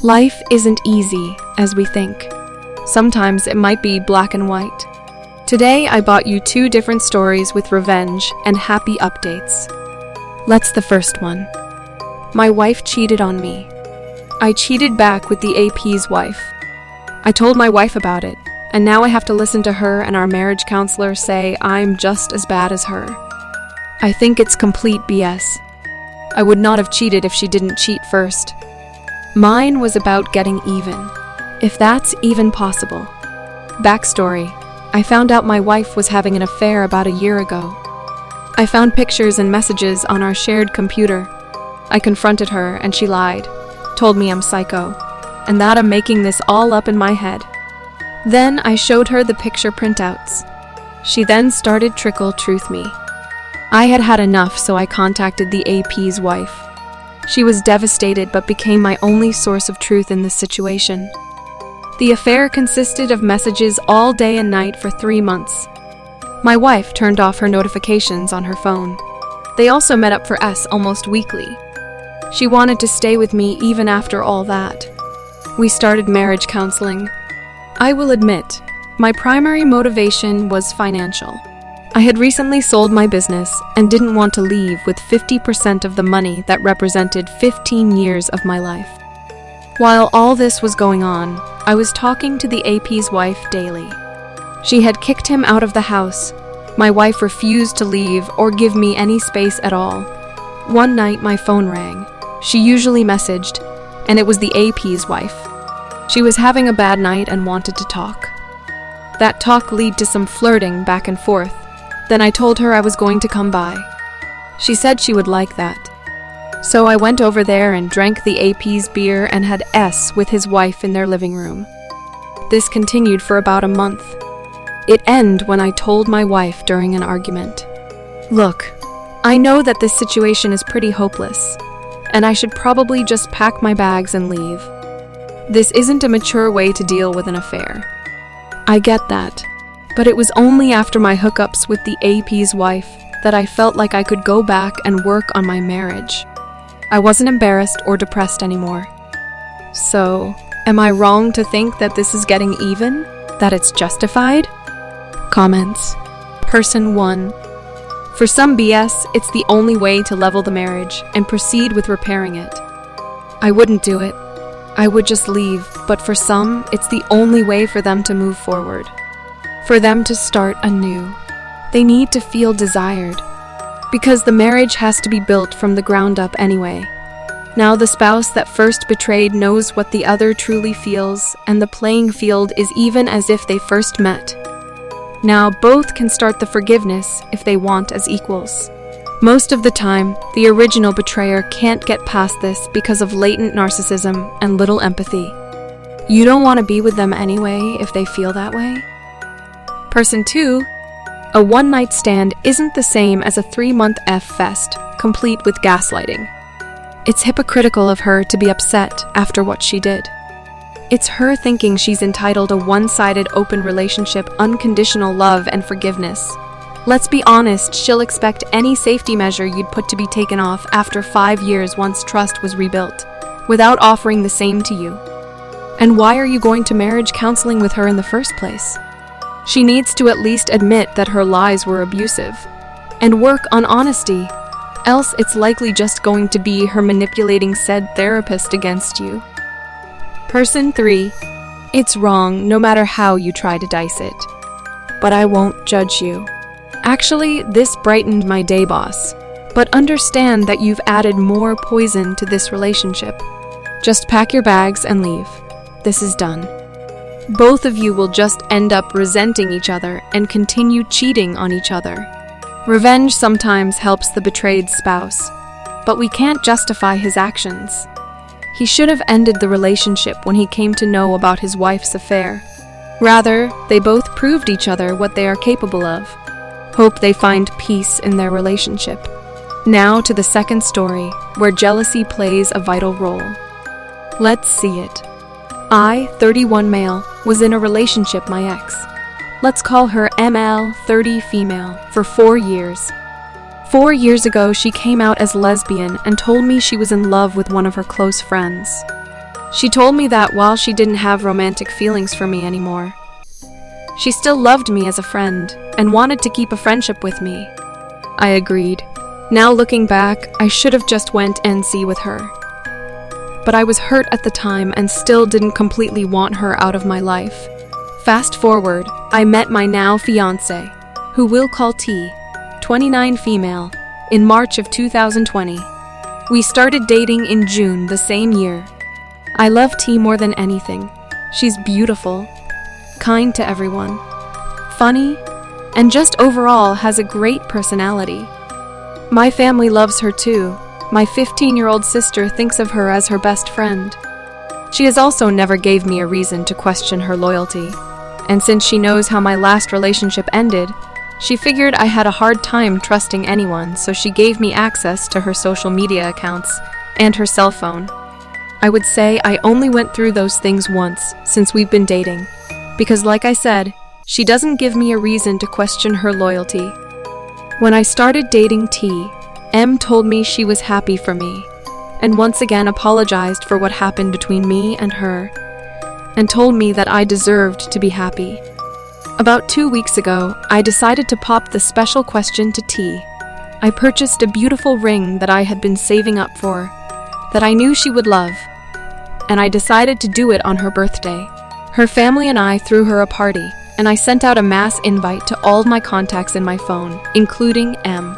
Life isn't easy as we think. Sometimes it might be black and white. Today I brought you two different stories with revenge and happy updates. Let's the first one. My wife cheated on me. I cheated back with the AP's wife. I told my wife about it, and now I have to listen to her and our marriage counselor say I'm just as bad as her. I think it's complete BS. I would not have cheated if she didn't cheat first. Mine was about getting even, if that's even possible. Backstory: I found out my wife was having an affair about a year ago. I found pictures and messages on our shared computer. I confronted her and she lied, told me I'm psycho, and that I'm making this all up in my head. Then I showed her the picture printouts. She then started trickle truth me. I had had enough, so I contacted the AP's wife. She was devastated but became my only source of truth in this situation. The affair consisted of messages all day and night for 3 months. My wife turned off her notifications on her phone. They also met up for almost weekly. She wanted to stay with me even after all that. We started marriage counseling. I will admit, my primary motivation was financial. I had recently sold my business and didn't want to leave with 50% of the money that represented 15 years of my life. While all this was going on, I was talking to the AP's wife daily. She had kicked him out of the house. My wife refused to leave or give me any space at all. One night my phone rang. She usually messaged, and it was the AP's wife. She was having a bad night and wanted to talk. That talk led to some flirting back and forth. Then I told her I was going to come by. She said she would like that. So I went over there and drank the AP's beer and had with his wife in their living room. This continued for about a month. It ended when I told my wife during an argument. Look, I know that this situation is pretty hopeless, and I should probably just pack my bags and leave. This isn't a mature way to deal with an affair. I get that. But it was only after my hookups with the AP's wife that I felt like I could go back and work on my marriage. I wasn't embarrassed or depressed anymore. So, am I wrong to think that this is getting even? That it's justified? Comments. Person 1. For some BS, it's the only way to level the marriage and proceed with repairing it. I wouldn't do it. I would just leave, but for some, it's the only way for them to move forward. For them to start anew. They need to feel desired, because the marriage has to be built from the ground up anyway. Now the spouse that first betrayed knows what the other truly feels, and the playing field is even as if they first met. Now both can start the forgiveness if they want as equals. Most of the time, the original betrayer can't get past this because of latent narcissism and little empathy. You don't want to be with them anyway if they feel that way. Person 2. A one-night stand isn't the same as a 3-month F-fest, complete with gaslighting. It's hypocritical of her to be upset after what she did. It's her thinking she's entitled a one-sided open relationship, unconditional love and forgiveness. Let's be honest, she'll expect any safety measure you'd put to be taken off after 5 years once trust was rebuilt, without offering the same to you. And why are you going to marriage counseling with her in the first place? She needs to at least admit that her lies were abusive, and work on honesty, else it's likely just going to be her manipulating said therapist against you. Person 3. It's wrong no matter how you try to dice it. But I won't judge you. Actually, this brightened my day, boss. But understand that you've added more poison to this relationship. Just pack your bags and leave. This is done. Both of you will just end up resenting each other and continue cheating on each other. Revenge sometimes helps the betrayed spouse, but we can't justify his actions. He should have ended the relationship when he came to know about his wife's affair. Rather, they both proved each other what they are capable of. Hope they find peace in their relationship. Now to the second story, where jealousy plays a vital role. Let's see it. I, 31 male, was in a relationship my ex. Let's call her ML, 30 female, for 4 years. 4 years ago, she came out as lesbian and told me she was in love with one of her close friends. She told me that while she didn't have romantic feelings for me anymore, she still loved me as a friend and wanted to keep a friendship with me. I agreed. Now looking back, I should have just went NC with her. But I was hurt at the time and still didn't completely want her out of my life. Fast forward, I met my now fiance, who we'll call T, 29 female, in March of 2020. We started dating in June the same year. I love T more than anything. She's beautiful, kind to everyone, funny, and just overall has a great personality. My family loves her too. My 15-year-old sister thinks of her as her best friend. She has also never gave me a reason to question her loyalty. And since she knows how my last relationship ended, she figured I had a hard time trusting anyone, so she gave me access to her social media accounts and her cell phone. I would say I only went through those things once since we've been dating, because like I said, she doesn't give me a reason to question her loyalty. When I started dating T, M told me she was happy for me, and once again apologized for what happened between me and her, and told me that I deserved to be happy. About 2 weeks ago, I decided to pop the special question to T. I purchased a beautiful ring that I had been saving up for, that I knew she would love, and I decided to do it on her birthday. Her family and I threw her a party, and I sent out a mass invite to all of my contacts in my phone, including M.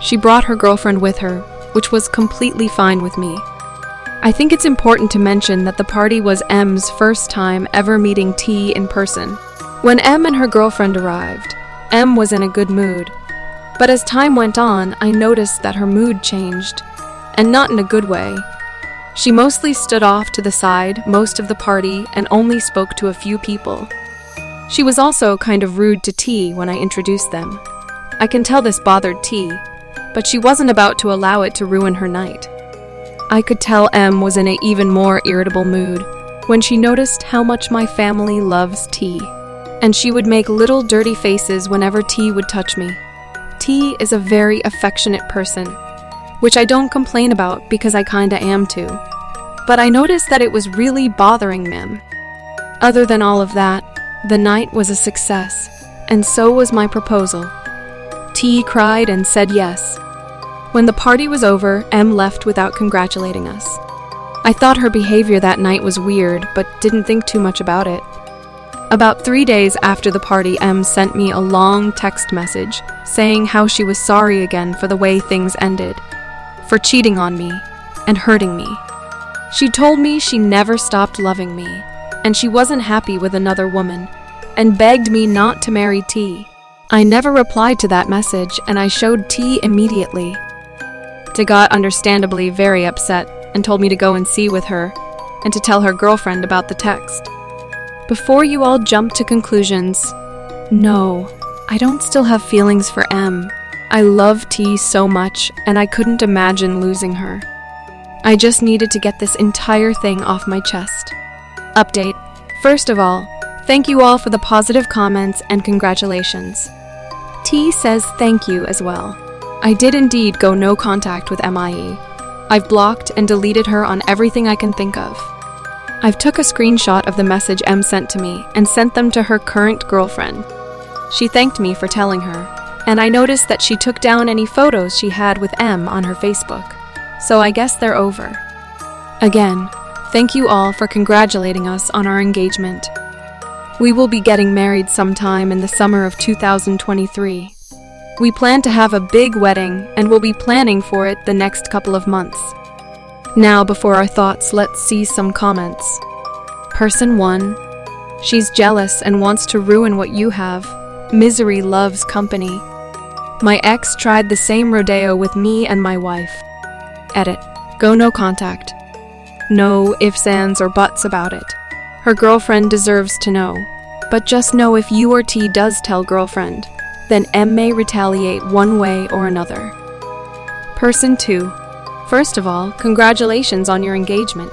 She brought her girlfriend with her, which was completely fine with me. I think it's important to mention that the party was M's first time ever meeting T in person. When M and her girlfriend arrived, M was in a good mood. But as time went on, I noticed that her mood changed, and not in a good way. She mostly stood off to the side most of the party and only spoke to a few people. She was also kind of rude to T when I introduced them. I can tell this bothered T, but she wasn't about to allow it to ruin her night. I could tell M was in an even more irritable mood when she noticed how much my family loves T, and she would make little dirty faces whenever T would touch me. T is a very affectionate person, which I don't complain about because I kinda am too. But I noticed that it was really bothering M. Other than all of that, the night was a success, and so was my proposal. T cried and said yes. When the party was over, M left without congratulating us. I thought her behavior that night was weird, but didn't think too much about it. About 3 days after the party, M sent me a long text message saying how she was sorry again for the way things ended, for cheating on me and hurting me. She told me she never stopped loving me, and she wasn't happy with another woman, and begged me not to marry T. I never replied to that message, and I showed T immediately. T got understandably very upset and told me to go and see with her and to tell her girlfriend about the text. Before you all jump to conclusions, no, I don't still have feelings for M. I love T so much and I couldn't imagine losing her. I just needed to get this entire thing off my chest. Update. First of all, thank you all for the positive comments and congratulations. T says thank you as well. I did indeed go no contact with MIE. I've blocked and deleted her on everything I can think of. I've took a screenshot of the message M sent to me and sent them to her current girlfriend. She thanked me for telling her, and I noticed that she took down any photos she had with M on her Facebook. So I guess they're over. Again, thank you all for congratulating us on our engagement. We will be getting married sometime in the summer of 2023. We plan to have a big wedding and will be planning for it the next couple of months. Now, before our thoughts, let's see some comments. Person 1. She's jealous and wants to ruin what you have. Misery loves company. My ex tried the same rodeo with me and my wife. Edit. Go no contact. No ifs, ands, or buts about it. Her girlfriend deserves to know. But just know if you or T does tell girlfriend, then M may retaliate one way or another. Person 2. First of all, congratulations on your engagement.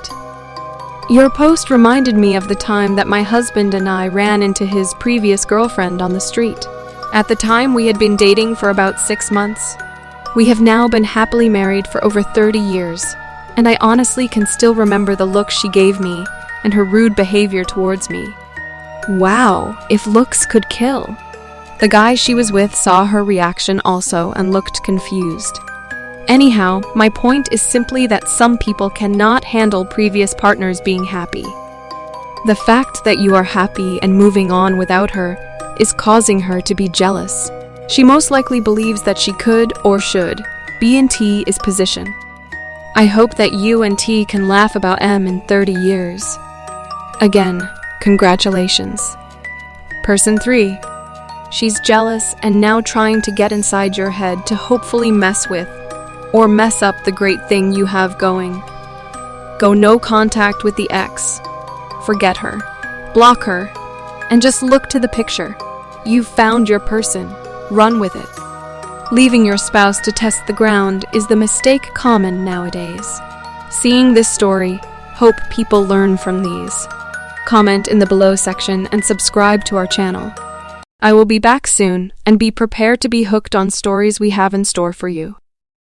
Your post reminded me of the time that my husband and I ran into his previous girlfriend on the street. At the time, we had been dating for about 6 months. We have now been happily married for over 30 years, And I honestly can still remember the look she gave me and her rude behavior towards me. Wow, if looks could kill. The guy she was with saw her reaction also and looked confused. Anyhow, my point is simply that some people cannot handle previous partners being happy. The fact that you are happy and moving on without her is causing her to be jealous. She most likely believes that she could or should be in T's position. I hope that you and T can laugh about M in 30 years. Again, congratulations. Person 3. She's jealous and now trying to get inside your head to hopefully mess with or mess up the great thing you have going. Go no contact with the ex. Forget her. Block her. And just look to the picture. You've found your person. Run with it. Leaving your spouse to test the ground is the mistake common nowadays. Seeing this story, hope people learn from these. Comment in the below section and subscribe to our channel. I will be back soon, and be prepared to be hooked on stories we have in store for you.